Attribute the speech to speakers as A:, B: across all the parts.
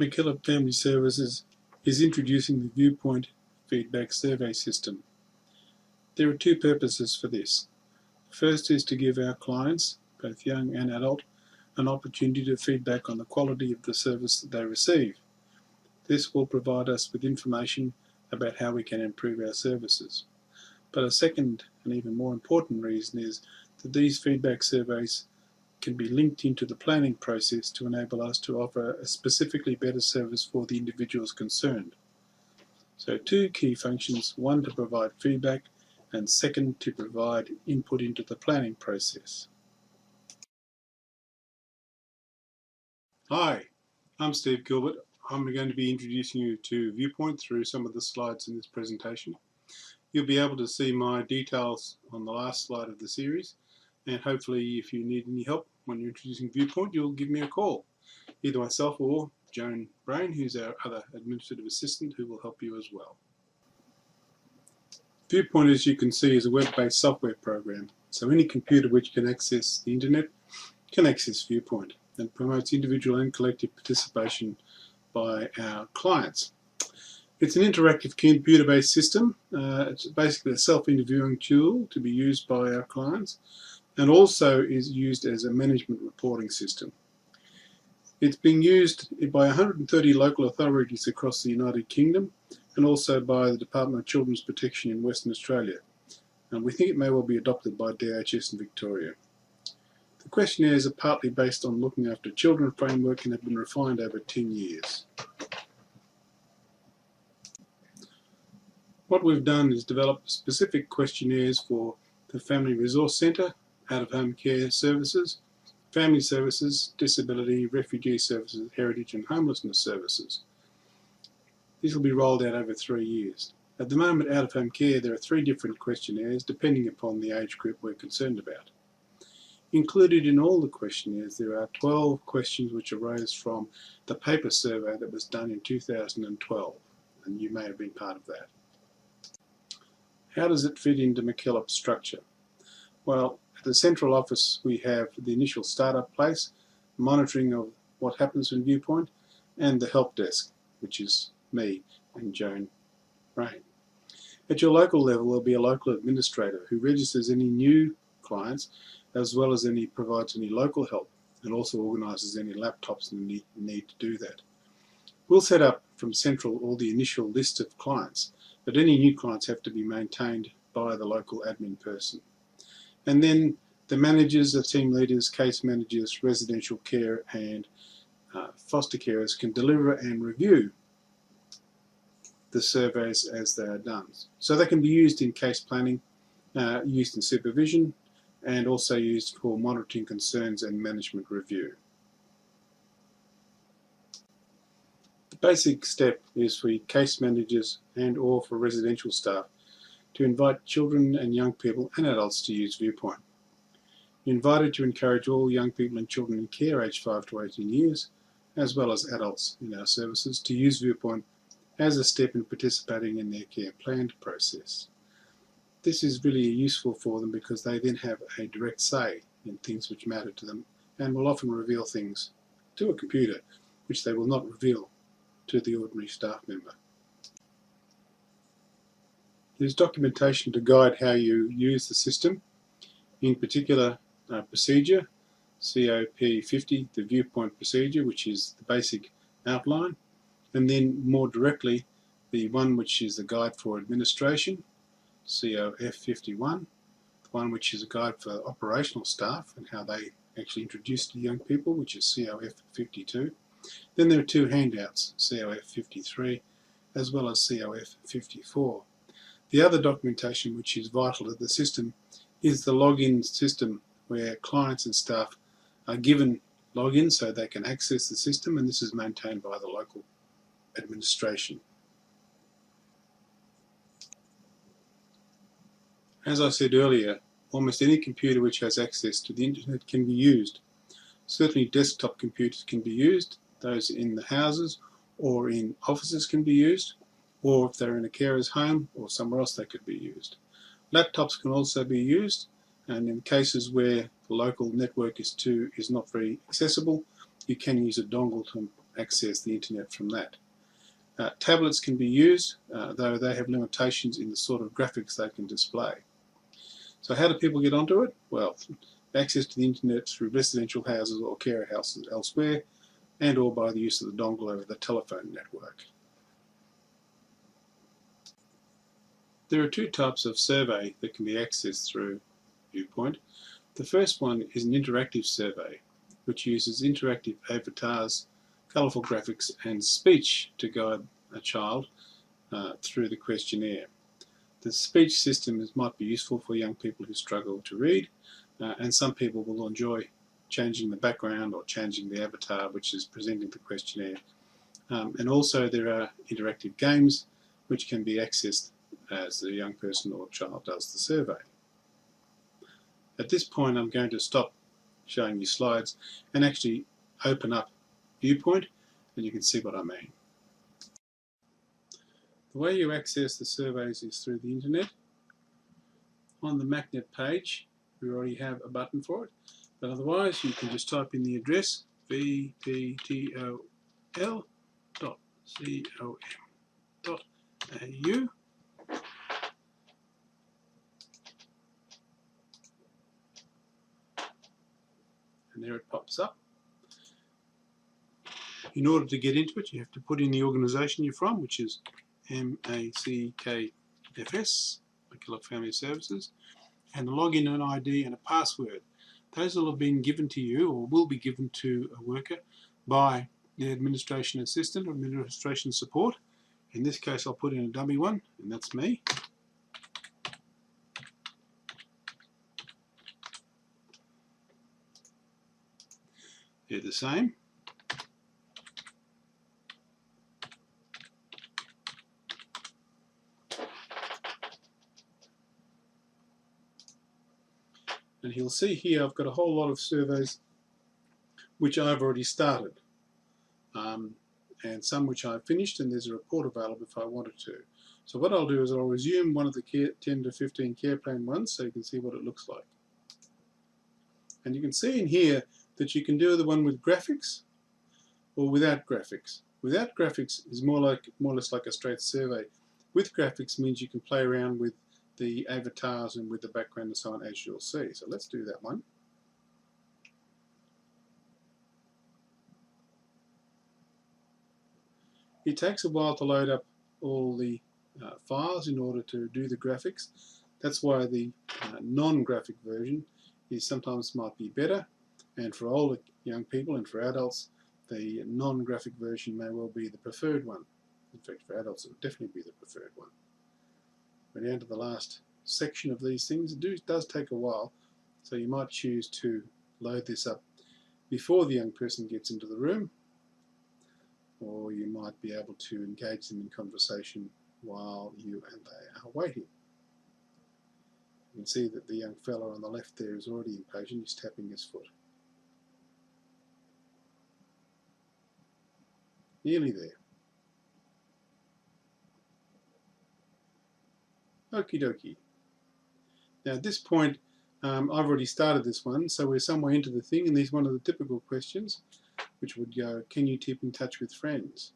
A: McKillop Family Services is introducing the Viewpoint feedback survey system. There are two purposes for this. First is to give our clients, both young and adult, an opportunity to feedback on the quality of the service that they receive. This will provide us with information about how we can improve our services. But a second and even more important reason is that these feedback surveys can be linked into the planning process to enable us to offer a specifically better service for the individuals concerned. So two key functions, one to provide feedback and second to provide input into the planning process. Hi, I'm Steve Gilbert. I'm going to be introducing you to Viewpoint through some of the slides in this presentation. You'll be able to see my details on the last slide of the series, and hopefully if you need any help when you're introducing Viewpoint, you'll give me a call, either myself or Joan Brain, who's our other administrative assistant, who will help you as well. Viewpoint, as you can see, is a web-based software program, so any computer which can access the internet can access Viewpoint, and promotes individual and collective participation by our clients. It's an interactive computer-based system. It's basically a self-interviewing tool to be used by our clients, and also is used as a management reporting system. It's being used by 130 local authorities across the United Kingdom and also by the Department of Children's Protection in Western Australia. And we think it may well be adopted by DHS in Victoria. The questionnaires are partly based on Looking After Children framework and have been refined over 10 years. What we've done is develop specific questionnaires for the Family Resource Centre, out-of-home care services, family services, disability, refugee services, heritage and homelessness services. These will be rolled out over 3 years. At the moment, out-of-home care, there are 3 different questionnaires depending upon the age group we're concerned about. Included in all the questionnaires, there are 12 questions which arose from the paper survey that was done in 2012, and you may have been part of that. How does it fit into McKillop's structure? Well, at the central office we have the initial startup place, monitoring of what happens in Viewpoint, and the help desk, which is me and Joan Brain. At your local level, there'll be a local administrator who registers any new clients, as well as provides any local help, and also organises any laptops that need to do that. We'll set up from central all the initial list of clients, but any new clients have to be maintained by the local admin person. And then the managers, the team leaders, case managers, residential care and foster carers can deliver and review the surveys as they are done. So they can be used in case planning, used in supervision, and also used for monitoring concerns and management review. The basic step is for case managers and or for residential staff to invite children and young people and adults to use Viewpoint. You're invited to encourage all young people and children in care aged 5 to 18 years, as well as adults in our services, to use Viewpoint as a step in participating in their care planned process. This is really useful for them because they then have a direct say in things which matter to them and will often reveal things to a computer which they will not reveal to the ordinary staff member. There's documentation to guide how you use the system, in particular procedure, COP50, the Viewpoint procedure, which is the basic outline, and then more directly the one which is the guide for administration, COF51, the one which is a guide for operational staff and how they actually introduce the young people, which is COF52. Then there are 2 handouts, COF53 as well as COF54. The other documentation which is vital to the system is the login system, where clients and staff are given login so they can access the system, and this is maintained by the local administration. As I said earlier, almost any computer which has access to the internet can be used. Certainly desktop computers can be used, those in the houses or in offices can be used, or if they're in a carer's home or somewhere else they could be used. Laptops can also be used, and in cases where the local network is not very accessible, you can use a dongle to access the internet from that. Tablets can be used, though they have limitations in the sort of graphics they can display. So how do people get onto it? Well, access to the internet through residential houses or care houses elsewhere, and or by the use of the dongle over the telephone network. There are two types of survey that can be accessed through Viewpoint. The first one is an interactive survey, which uses interactive avatars, colourful graphics and speech to guide a child through the questionnaire. The speech system might be useful for young people who struggle to read, and some people will enjoy changing the background or changing the avatar which is presenting the questionnaire. And also there are interactive games which can be accessed as the young person or child does the survey. At this point I'm going to stop showing you slides and actually open up Viewpoint, and you can see what I mean. The way you access the surveys is through the internet. On the MacNet page we already have a button for it, but otherwise you can just type in the address vttol.com.au, and there it pops up. In order to get into it, you have to put in the organisation you're from, which is MACKFS, Mackillop Family Services, and a login and ID and a password. Those will have been given to you or will be given to a worker by the administration assistant or administration support. In this case I'll put in a dummy one, and that's me. They're the same. And you'll see here I've got a whole lot of surveys which I've already started, and some which I've finished, and there's a report available if I wanted to. So what I'll do is I'll resume one of the 10 to 15 care plan ones so you can see what it looks like. And you can see in here that you can do the one with graphics or without graphics. Without graphics is more or less like a straight survey. With graphics means you can play around with the avatars and with the background and so on, as you'll see. So let's do that one. It takes a while to load up all the files in order to do the graphics. That's why the non-graphic version is sometimes might be better, and for older young people and for adults the non-graphic version may well be the preferred one. In fact, for adults it would definitely be the preferred one. We're down to the last section of these things. It does take a while, so you might choose to load this up before the young person gets into the room, or you might be able to engage them in conversation while you and they are waiting. You can see that the young fellow on the left there is already impatient. He's tapping his foot. Nearly there. Okie dokie. Now at this point I've already started this one, so we're somewhere into the thing, and these are one of the typical questions which would go, can you keep in touch with friends?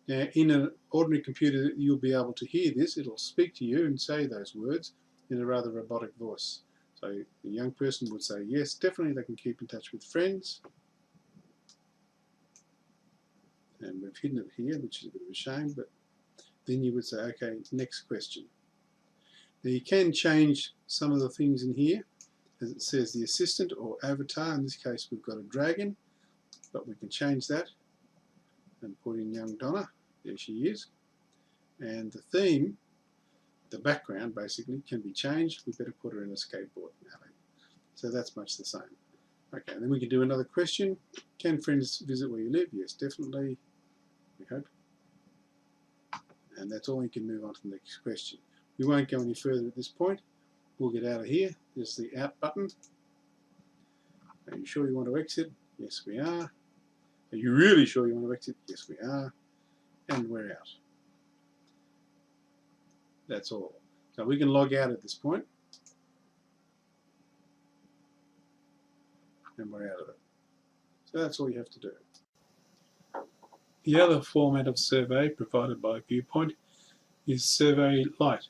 A: Now in an ordinary computer you'll be able to hear this. It'll speak to you and say those words in a rather robotic voice. So the young person would say yes, definitely they can keep in touch with friends. And we've hidden it here, which is a bit of a shame, but then you would say, okay, next question. Now you can change some of the things in here, as it says the assistant or avatar. In this case we've got a dragon, but we can change that and put in young Donna. There she is. And the theme, the background basically, can be changed. We better put her in a skateboard now. So that's much the same. Okay, and then we can do another question. Can friends visit where you live? Yes, definitely. We hope. And that's all. You can move on to the next question. We won't go any further at this point. We'll get out of here. There's the out button. Are you sure you want to exit? Yes, we are. Are you really sure you want to exit? Yes, we are. And we're out. That's all. So we can log out at this point. And we're out of it. So that's all you have to do. The other format of survey provided by Viewpoint is Survey Lite.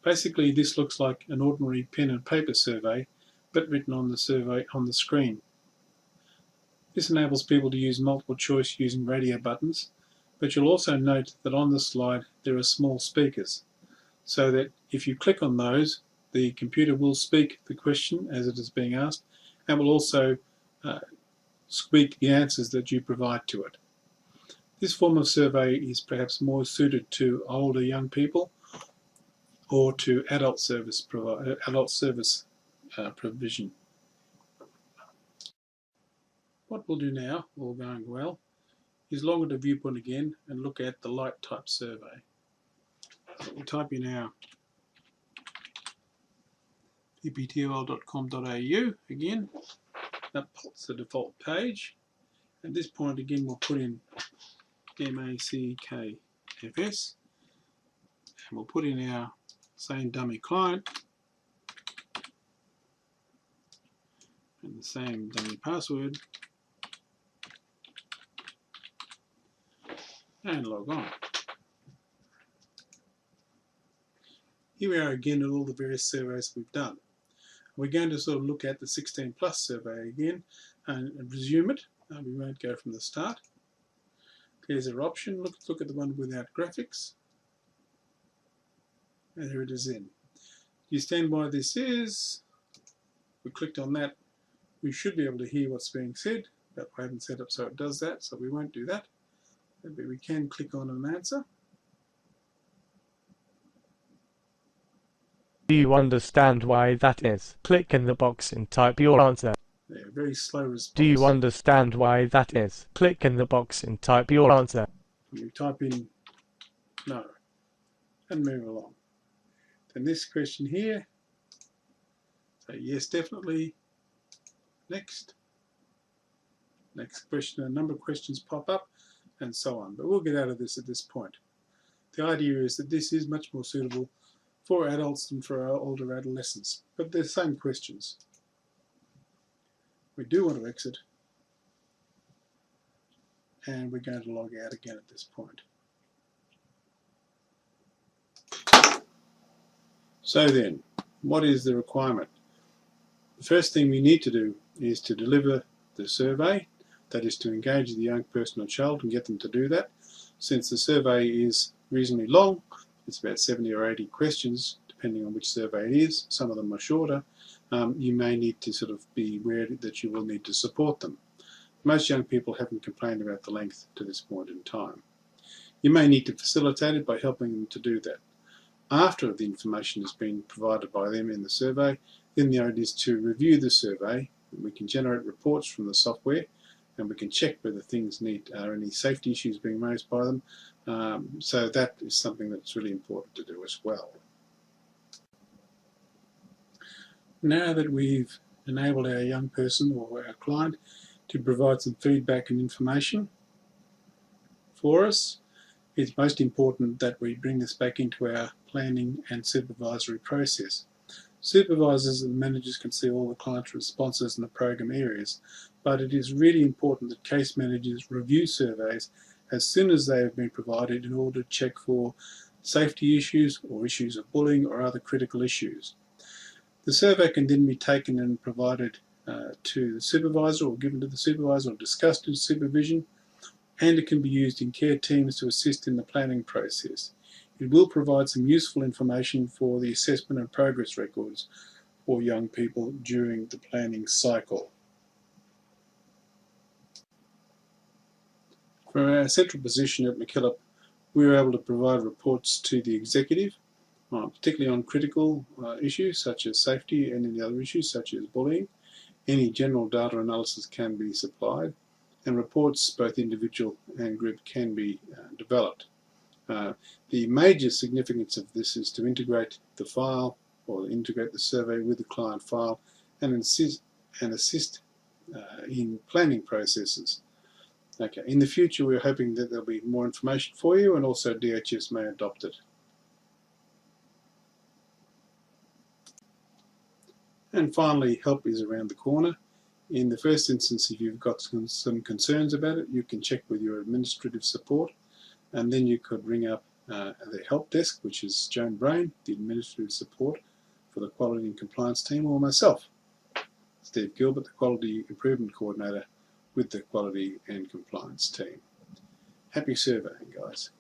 A: Basically, this looks like an ordinary pen and paper survey, but written on the survey on the screen. This enables people to use multiple choice using radio buttons, but you'll also note that on the slide there are small speakers, so that if you click on those, the computer will speak the question as it is being asked, and will also speak the answers that you provide to it. This form of survey is perhaps more suited to older young people or to adult service provision. What we'll do now, all going well, is log into Viewpoint again and look at the light type survey. So we'll type in our pptol.com.au again. That puts the default page. At this point again we'll put in MACKFS and we'll put in our same dummy client and the same dummy password and log on. Here we are again at all the various surveys we've done. We're going to sort of look at the 16 plus survey again and resume it. We won't go from the start. There's our option. Look at the one without graphics. And here it is in. You stand by this is. We clicked on that. We should be able to hear what's being said, but we haven't set up so it does that, so we won't do that. But we can click on an answer.
B: Do you understand why that is? Click in the box and type your answer.
A: Yeah, very slow response.
B: Do you understand why that is? Click in the box and type your answer.
A: You type in no and move along. Then this question here, so yes, definitely. Next. Next question. A number of questions pop up and so on, but we'll get out of this at this point. The idea is that this is much more suitable for adults than for our older adolescents, but they're the same questions. We do want to exit, and we're going to log out again at this point. So then, what is the requirement? The first thing we need to do is to deliver the survey, that is to engage the young person or child and get them to do that. Since the survey is reasonably long, it's about 70 or 80 questions, depending on which survey it is. Some of them are shorter. You may need to sort of be aware that you will need to support them. Most young people haven't complained about the length to this point in time. You may need to facilitate it by helping them to do that. After the information has been provided by them in the survey, then the idea is to review the survey. We can generate reports from the software and we can check whether things are any safety issues being raised by them. So that is something that's really important to do as well. Now that we've enabled our young person or our client to provide some feedback and information for us, it's most important that we bring this back into our planning and supervisory process. Supervisors and managers can see all the client's responses in the program areas, but it is really important that case managers review surveys as soon as they have been provided in order to check for safety issues or issues of bullying or other critical issues. The survey can then be taken and provided to the supervisor or given to the supervisor or discussed in supervision, and it can be used in care teams to assist in the planning process. It will provide some useful information for the assessment and progress records for young people during the planning cycle. From our central position at MacKillop, we were able to provide reports to the executive, particularly on critical issues such as safety and any other issues such as bullying. Any general data analysis can be supplied, and reports, both individual and group, can be developed. The major significance of this is to integrate the file or integrate the survey with the client file and assist in planning processes. Okay. In the future, we're hoping that there'll be more information for you, and also DHS may adopt it. And finally, help is around the corner. In the first instance, if you've got some concerns about it, you can check with your administrative support, and then you could ring up the help desk, which is Joan Brain, the administrative support for the Quality and Compliance team, or myself, Steve Gilbert, the Quality Improvement Coordinator with the Quality and Compliance team. Happy surveying, guys.